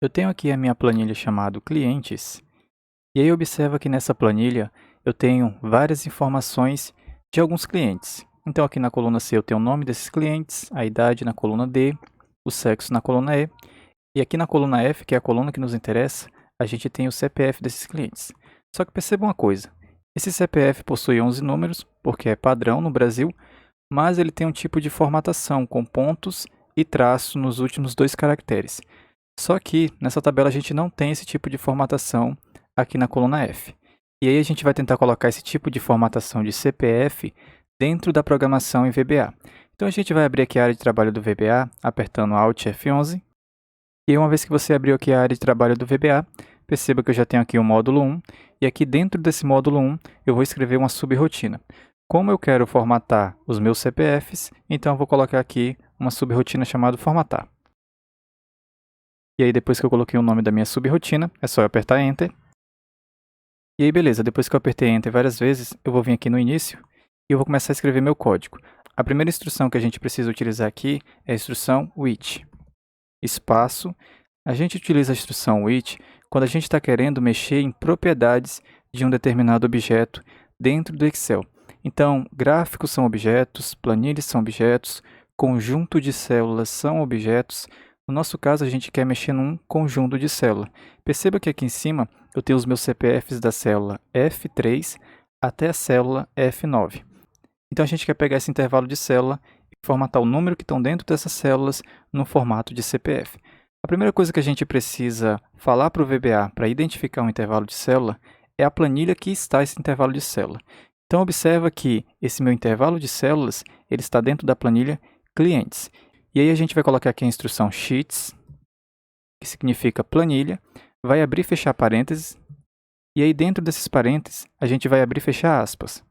Eu tenho aqui a minha planilha chamada clientes, e aí observa que nessa planilha eu tenho várias informações de alguns clientes. Então aqui na coluna C eu tenho o nome desses clientes, a idade na coluna D, o sexo na coluna E, e aqui na coluna F, que é a coluna que nos interessa, a gente tem o CPF desses clientes. Só que perceba uma coisa, esse CPF possui 11 números, porque é padrão no Brasil, mas ele tem um tipo de formatação com pontos e traço nos últimos dois caracteres. Só que nessa tabela a gente não tem esse tipo de formatação aqui na coluna F. E aí a gente vai tentar colocar esse tipo de formatação de CPF dentro da programação em VBA. Então a gente vai abrir aqui a área de trabalho do VBA, apertando Alt F11. E aí uma vez que você abriu aqui a área de trabalho do VBA, perceba que eu já tenho aqui o módulo 1. E aqui dentro desse módulo 1 eu vou escrever uma subrotina. Como eu quero formatar os meus CPFs, então eu vou colocar aqui uma subrotina chamada formatar. E aí depois que eu coloquei o nome da minha subrotina, é só eu apertar Enter. E aí beleza, depois que eu apertei Enter várias vezes, eu vou vir aqui no início e eu vou começar a escrever meu código. A primeira instrução que a gente precisa utilizar aqui é a instrução with, espaço. A gente utiliza a instrução with quando a gente está querendo mexer em propriedades de um determinado objeto dentro do Excel. Então, gráficos são objetos, planilhas são objetos, conjunto de células são objetos. No nosso caso, a gente quer mexer num conjunto de célula. Perceba que aqui em cima eu tenho os meus CPFs da célula F3 até a célula F9. Então a gente quer pegar esse intervalo de célula e formatar o número que estão dentro dessas células no formato de CPF. A primeira coisa que a gente precisa falar para o VBA para identificar um intervalo de célula é a planilha que está esse intervalo de célula. Então observa que esse meu intervalo de células ele está dentro da planilha clientes. E aí a gente vai colocar aqui a instrução sheets, que significa planilha, vai abrir e fechar parênteses, e aí dentro desses parênteses a gente vai abrir e fechar aspas.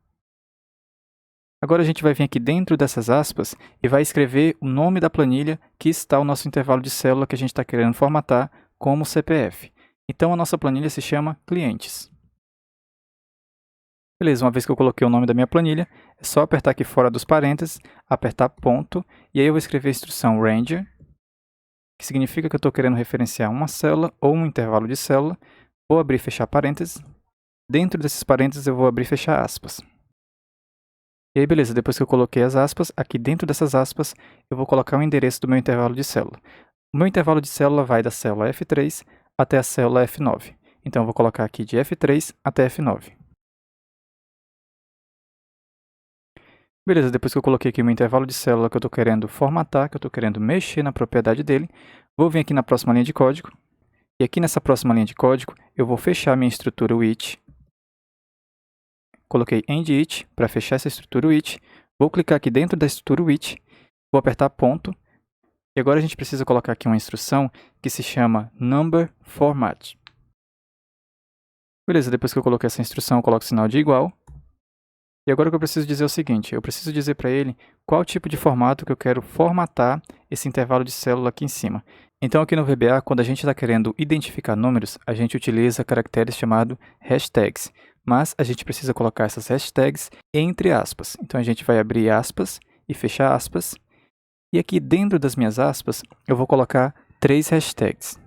Agora a gente vai vir aqui dentro dessas aspas e vai escrever o nome da planilha que está o nosso intervalo de célula que a gente está querendo formatar como CPF. Então a nossa planilha se chama clientes. Beleza, uma vez que eu coloquei o nome da minha planilha, é só apertar aqui fora dos parênteses, apertar ponto, e aí eu vou escrever a instrução ranger, que significa que eu estou querendo referenciar uma célula ou um intervalo de célula. Vou abrir e fechar parênteses. Dentro desses parênteses eu vou abrir e fechar aspas. E aí beleza, depois que eu coloquei as aspas, aqui dentro dessas aspas eu vou colocar o endereço do meu intervalo de célula. O meu intervalo de célula vai da célula F3 até a célula F9. Então eu vou colocar aqui de F3 até F9. Beleza, depois que eu coloquei aqui o meu intervalo de célula que eu estou querendo formatar, que eu estou querendo mexer na propriedade dele, vou vir aqui na próxima linha de código. E aqui nessa próxima linha de código, eu vou fechar minha estrutura with. Coloquei end it para fechar essa estrutura with. Vou clicar aqui dentro da estrutura with, vou apertar ponto. E agora a gente precisa colocar aqui uma instrução que se chama number format. Beleza, depois que eu coloquei essa instrução, eu coloco o sinal de igual. E agora o que eu preciso dizer é o seguinte, eu preciso dizer para ele qual tipo de formato que eu quero formatar esse intervalo de célula aqui em cima. Então aqui no VBA, quando a gente está querendo identificar números, a gente utiliza caracteres chamados hashtags. Mas a gente precisa colocar essas hashtags entre aspas. Então a gente vai abrir aspas e fechar aspas. E aqui dentro das minhas aspas, eu vou colocar 3 hashtags.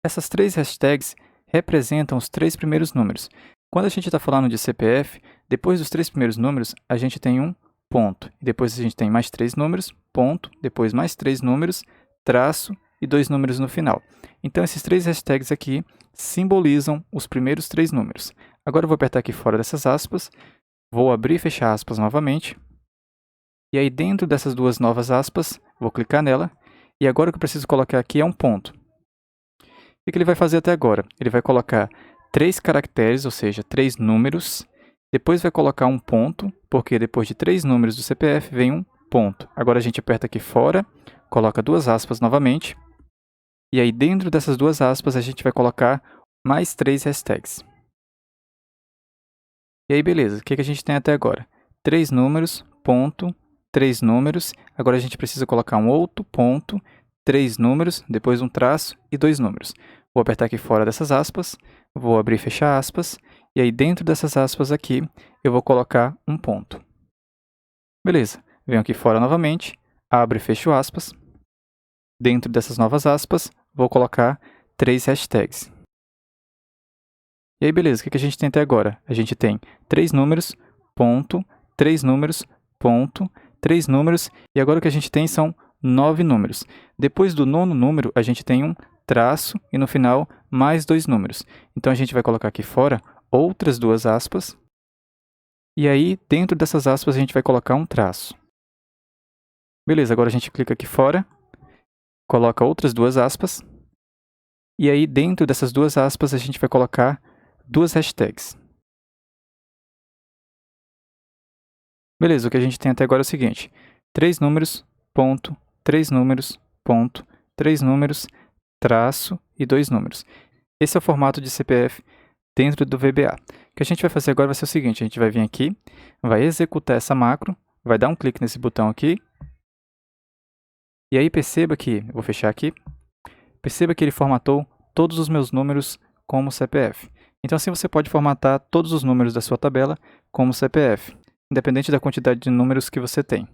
Essas 3 hashtags representam os 3 primeiros números. Quando a gente está falando de CPF, depois dos 3 primeiros números, a gente tem um ponto. Depois a gente tem mais 3 números, ponto, depois mais 3 números, traço e 2 números no final. Então esses 3 hashtags aqui simbolizam os primeiros 3 números. Agora eu vou apertar aqui fora dessas aspas, vou abrir e fechar aspas novamente. E aí dentro dessas duas novas aspas, vou clicar nela. E agora o que eu preciso colocar aqui é um ponto. O que ele vai fazer até agora? Ele vai colocar 3 caracteres, ou seja, 3 números. Depois vai colocar um ponto, porque depois de 3 números do CPF vem um ponto. Agora a gente aperta aqui fora, coloca 2 aspas novamente. E aí dentro dessas 2 aspas a gente vai colocar mais 3 hashtags. E aí beleza, o que a gente tem até agora? 3 números, ponto, 3 números. Agora a gente precisa colocar um outro ponto, 3 números, depois um traço e 2 números. Vou apertar aqui fora dessas aspas, vou abrir e fechar aspas, e aí dentro dessas aspas aqui, eu vou colocar um ponto. Beleza, venho aqui fora novamente, abro e fecho aspas. Dentro dessas novas aspas, vou colocar 3 hashtags. E aí, beleza, o que a gente tem até agora? A gente tem 3 números, ponto, 3 números, ponto, 3 números, e agora o que a gente tem são 9 números. Depois do 9º número, a gente tem um traço e no final mais 2 números. Então, a gente vai colocar aqui fora outras 2 aspas, e aí dentro dessas aspas a gente vai colocar um traço. Beleza, agora a gente clica aqui fora, coloca outras 2 aspas, e aí dentro dessas 2 aspas a gente vai colocar 2 hashtags. Beleza, o que a gente tem até agora é o seguinte: 3 números, ponto, 3 números, ponto, 3 números, traço e 2 números. Esse é o formato de CPF dentro do VBA. O que a gente vai fazer agora vai ser o seguinte: a gente vai vir aqui, vai executar essa macro, vai dar um clique nesse botão aqui, e aí perceba que, eu vou fechar aqui, perceba que ele formatou todos os meus números como CPF. Então assim você pode formatar todos os números da sua tabela como CPF, independente da quantidade de números que você tem.